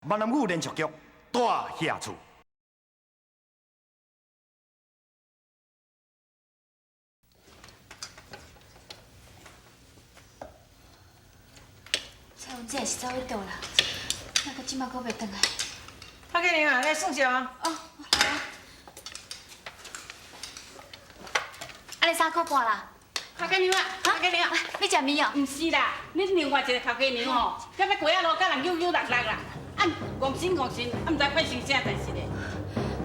闽南语连续剧大下厝。蔡文姐是走去倒啦，那个即马阁袂转来。陶建宁啊，来送酒啊！哦，好啊。安尼3块半啦。陶建宁啊，陶建宁啊，你食面哦？唔是啦，你另外一个陶建宁吼，甲要过仔路，甲人扭扭勒勒啦，啊，戆神戆神，啊，唔知发生啥代志咧。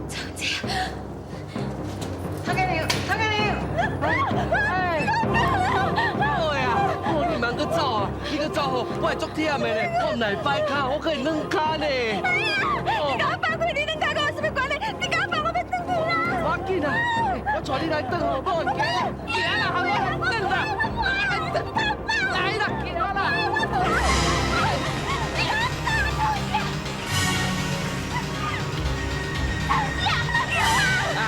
蔡文姐，陶建宁，陶建宁，哎，好个啊！哦，你慢去走啊！你去走吼，我会足忝的咧，我唔来摆骹，我可以软骹呢。你甲我放开，你能甲我有什么关系？你甲我放，我要转去啦！我要紧啊！我带你来转好不好？行啦，行啦，转啦，来啦，行啦。哎，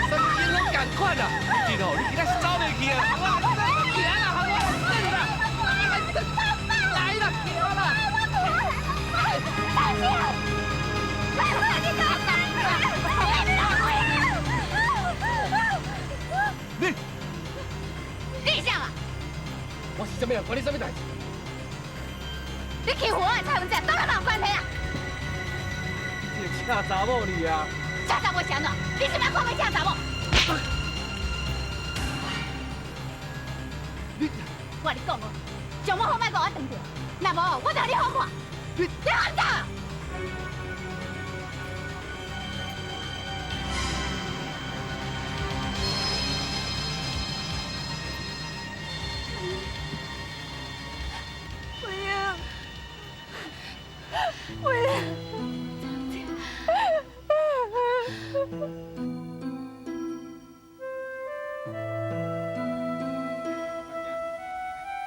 什么事拢共款啦，你吼，你今仔是走袂去啊？行啦，转啦，来啦，行啦。你你啥啊？我是什么人？关你什么代志？你欺负我的蔡文姐，当然有关系啊！你这个恰查某你啊！恰查某是安怎？你是要看我恰查某？我跟你讲哦，上尾好摆甲我断掉，若无我就你好看。你安怎？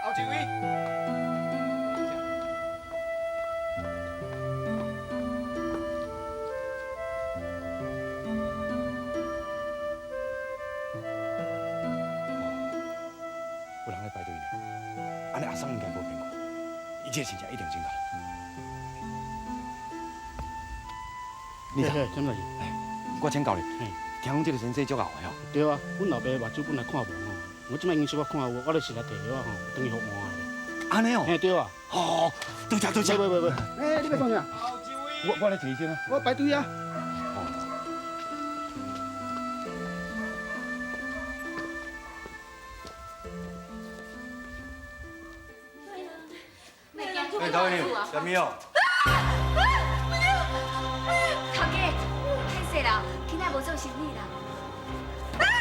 后一位。有人来排队呢，安尼阿桑应该无骗我，伊这真正一定真好。你嘿，什么代志？我请教你，嘿，听讲这个先生足后的哦。对啊，阮老爸目睭本来看无吼，我即摆因小我看有，我就是来摕药吼，等于互换的。安尼哦。嘿，对啊。哦，多谢多谢。喂，哎，你要创啥？后一位。我来提先啊。我排队啊。哎，导演，什么哦？头家，歹势啦，今仔无做生意啦。安怎？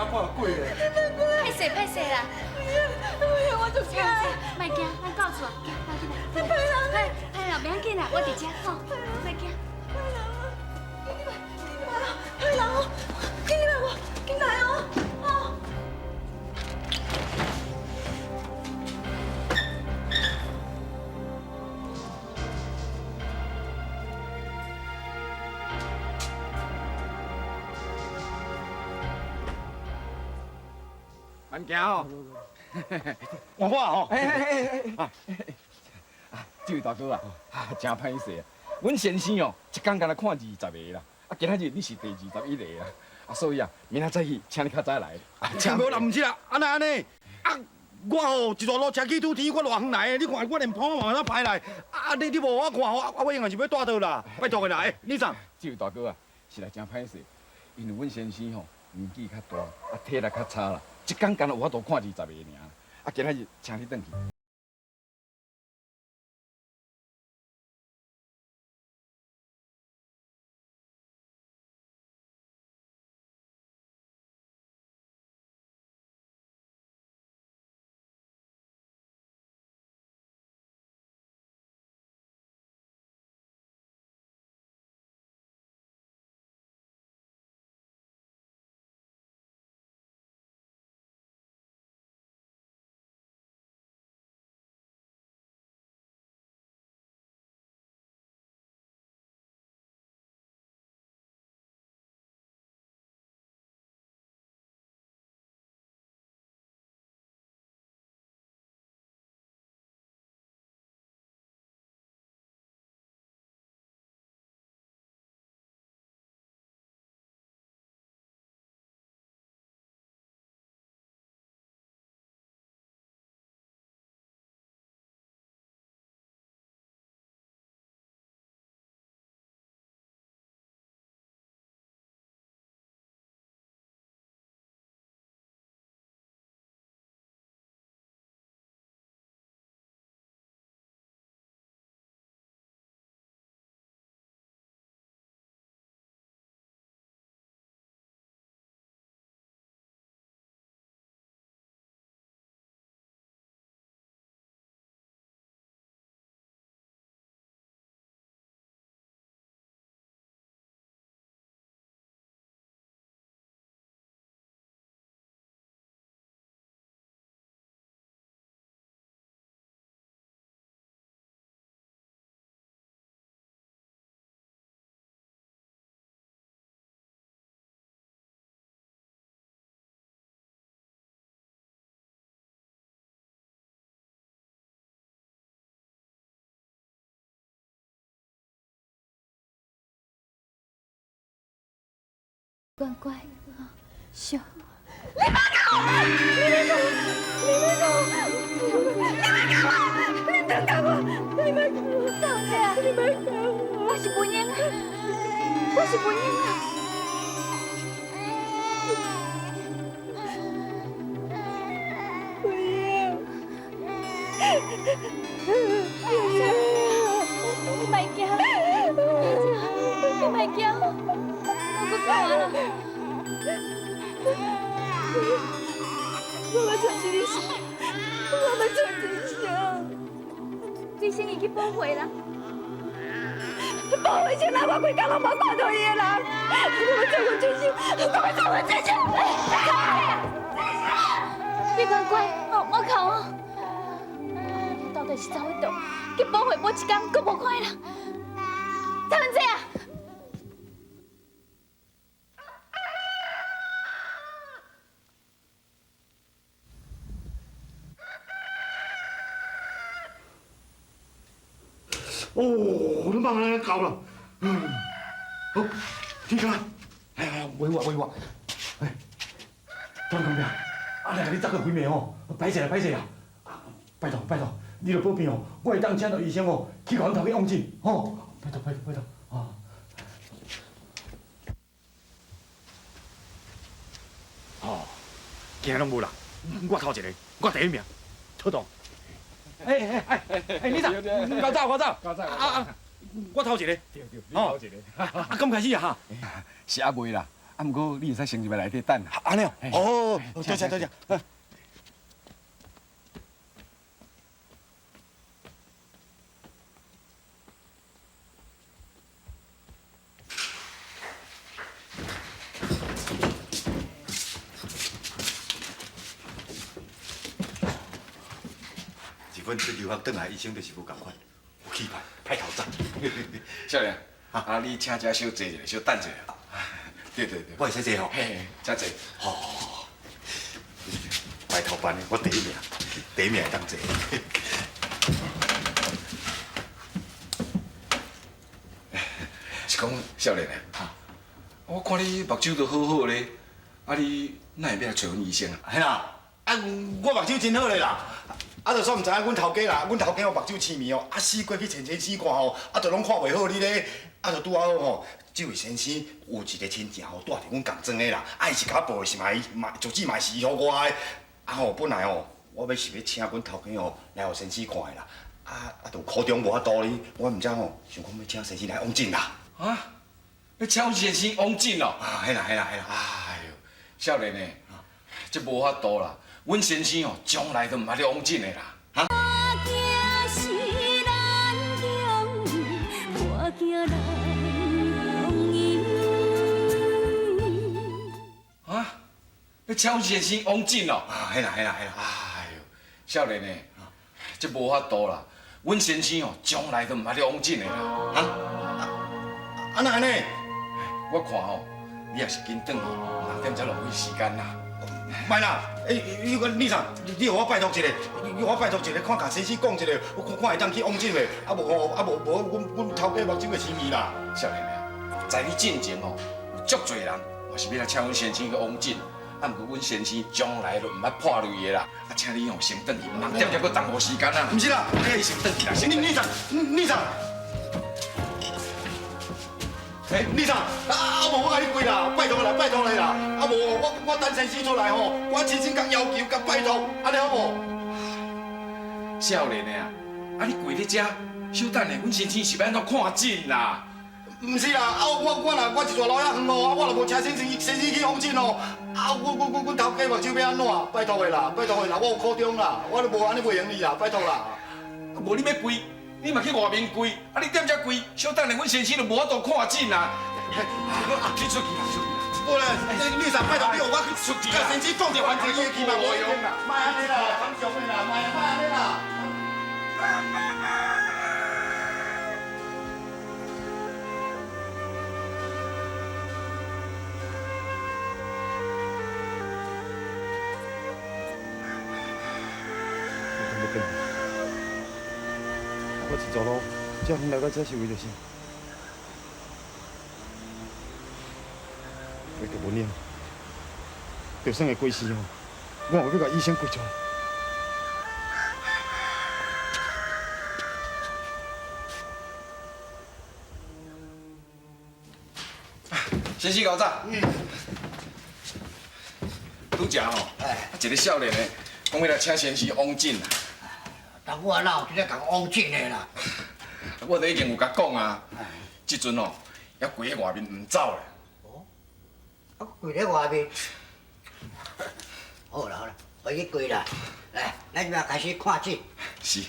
破了贵嘞！歹势啦。我就惊，莫惊，咱告诉啊，行，快进来。哎呀，别要紧啦，我伫遮吼，莫惊。快来哦，进来哦，进来哦，哦。慢行哦。换我哦。这位大哥啊，真歹势啊！阮先生哦，一天敢若看20个啦，啊，今仔日你是第21个啊，啊，所以啊，明仔早起请你较早来。请无啦，唔是啦，安尼，啊，我吼一大路车去拄天，我偌远来的，你看我连跑嘛哪排来，啊，你无我看吼，我永远是要带倒啦，拜托的啦，你上。这位大哥啊，实在真歹势，因为阮先生吼年纪较大，啊，体力较差啦，一天敢若有法度看20个尔，啊，今仔日请你转去。乖乖，小。我是本英啊，我是本英啊。你别惊，你别惊，我不怕了。我要做一声，我要做一声。最先已去保护啦，保护谁啦？我规工拢无看到伊个人，我做我最先，我做我最先。你乖乖，我靠哦！到底是走去倒？去保护无一天，佫无看啦。蔡文姐啊！哦，你慢慢搞了。好，停下来。哎，喂我。哎，张公平，你早个回面哦，歹势啦。拜托，你着保庇哦，我会当请到医生哦，去甲阮头家用诊，吼。拜托啊！哦，今日拢无啦，我头一个，我第一名，妥当。哎，你咋？我走。我头一个。对，你头一个。咁开始啊哈？是还未啦，不过你会使先入来内底等。安尼哦，多谢。阮这留学转来，医生就是无共款，有气派，歹头早。少年，你请遮小坐一下，小等一下。对，我会使坐吼。嘿，遮坐。哦，白头班的，我第一名会当坐。是讲少年啊，我看你目睭都好好咧，你哪会要来找阮医生啊？嘿啦，我目睭真好咧啦。就煞毋知影阮头家啦，阮头家目睭痴迷哦，死过去前生死看吼，就拢看袂好你咧，就拄啊好吼，这位先生有一个亲戚吼，住伫阮共庄的啦，伊是甲我报的是主治嘛是医予我的，本来我是要请阮头家来互先生看的啦，就苦中无法度哩，我毋知想讲要请先生来往诊啦。要请阮先生往诊哦？嘿啦。哎呦，少年诶，这无法度啦。阮先生将来都唔捌咧往诊的啦。要请阮先生往诊哦？嘿啦。哎呦，少年诶，这无法度啦。阮先生将来都唔捌咧往诊的啦。那安尼？我看你也是紧转去，2点才浪费时间啦。莫啦，李生，你互我拜托一个，看甲先生讲一个，我看会当去往诊袂？无，阮头家目睭会痴迷啦。少年啊，在你进前有足侪人嘛是要来请阮先生去往诊，不过阮先生将来就唔捌破类的啦。请你先转去，2点才搁耽误时间啊。毋是啦，你先转去啦，李生。李生，无我甲你跪啦，拜托你啦，无我等先生出来吼，我亲身甲要求甲拜托，安尼好无？少年的你跪咧遮，小等下，阮先生是要安怎看诊啦？毋是啦，我一大老远远哦，我若无请先生去往诊哦，阮头家目睭要安怎？拜托的啦，我有苦衷啦，我都无安尼袂用你啦，拜托啦。无你要跪？你嘛去外面跪，你踮遮跪，小等下阮先生就无法度看诊啦。你出去啦！无啦，李生，拜托你互我去甲先生讲一番话，去嘛无用啦。莫安尼啦，常常的啦，莫安尼啦。我一走路，这远来到这是为着啥？为着文英，就算会过世哦，我也要甲医生跪状。先生高早。拄食吼，一个少年的，讲要来请先生往诊啦。但我哪有直接讲往诊的啦？我都已经有甲讲啊，即阵哦，还跪喺外面唔走咧。啊，跪在外面。好啦好啦，我去跪啦。来，咱就要开始看诊。是。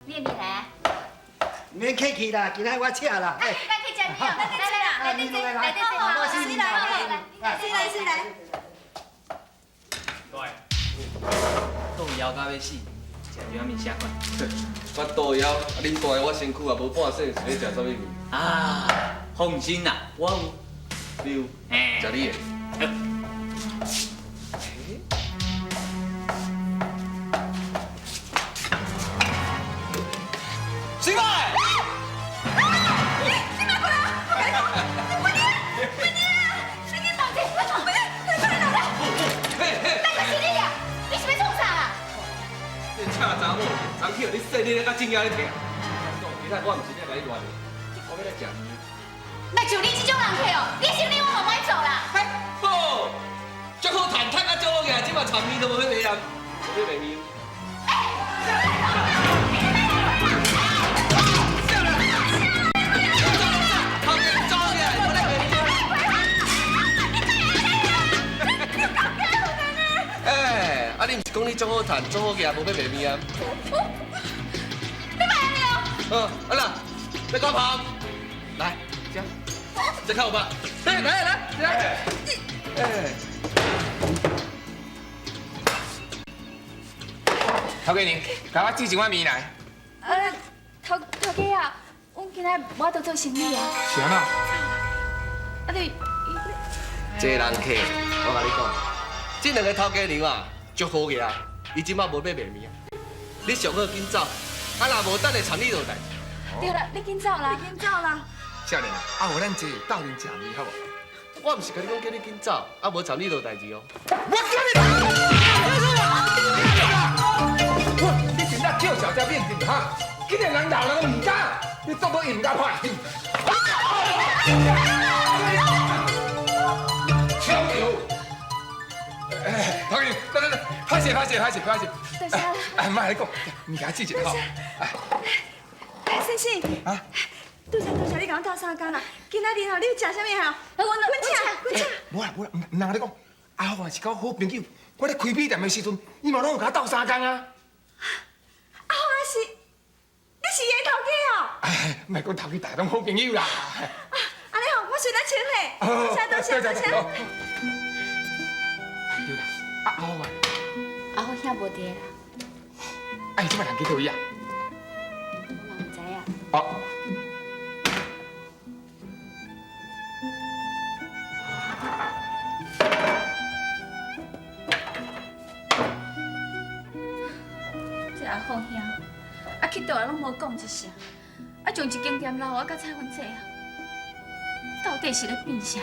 你会来啊？免客气啦，今仔我请啦。咱去吃面哦，来啦，来这，来这，好，是来。豆枵到要死，食着面啥款？我豆枵，恁大个我身躯也无半岁，是要食啥物面？啊，放心啦，我有。你有？嘿，食你的。醒来！这恰查某，昨去互你说你咧甲正经咧听。其他我毋是咧来乱的，我要来食面。那就你这种人客哦，你心里我慢慢走啦。好，足好谈，赚啊足好个，即马炒面都无要卖人，无要卖面。啊！你毋是讲你足好赚、足好个，无要卖面啊？你买了没有？啊啦，你搞跑，来，这，再看我吧。来，头家您，甲我煮一碗面来。头家啊，阮今仔无法度做生意啊。是安怎？你这人客，我甲你讲，这两个头家娘啊，足好个啊，伊即马无要卖面啊。你上好紧走，啊若无等下传你落代志。对啦，你紧走啦，少年啊，啊无咱坐斗阵食面好无？我毋是甲你讲叫你紧走，啊无传你落代志哦。你真正叫小姐面子哈！今日人老人唔敢，你做乜唔敢拍？超牛！头家，来，拍谢。多谢啦。哎，莫来讲，你给他记一下哈。先生，啊，多谢你甲我斗相共啦。今仔日吼，你要食啥物吼？滚请。无啦，唔通你讲，阿豪啊是交好朋友。我咧开米店的时阵，伊嘛拢有甲我斗相共啊。阿豪是，你是伊头家哦。哎，莫讲头家，大家拢好朋友啦。安尼吼，我随来请嘞。多谢。对啦，阿豪啊，阿好兄无伫啦，哎，即摆人去倒位啊？我嘛唔知影。哦。这阿好兄，啊去倒啊拢无讲一声，啊将一间店留我甲彩云姐啊，到底是咧变啥？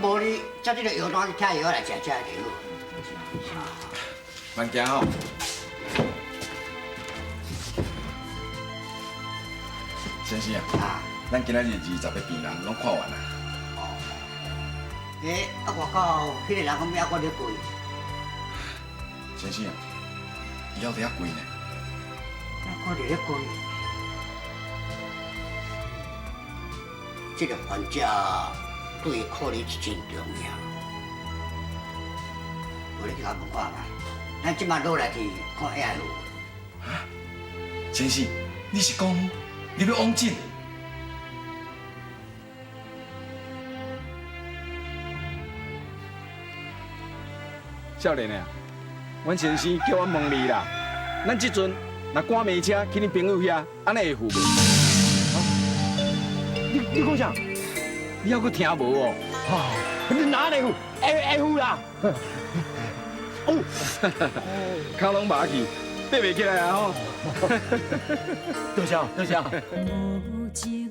无你接这个药单去拆药来食就好。慢行吼。先生啊，咱今仔日20个病人拢看完啦。外口迄个人讲要我咧贵。先生啊，以后得遐贵呢。我伫咧贵。这个患者。对考虑是真重要，我来去甲问看卖，咱即马落来去看遐路。啊，先生，你是讲你要往诊？少年啊，阮先生叫我问你啦，咱即阵若赶马车去恁朋友遐，安尼会付无？你讲啥？你还佫听无哦？你哪会付？会付啦！哦，脚拢麻去，爬袂起来啊！吼！多谢。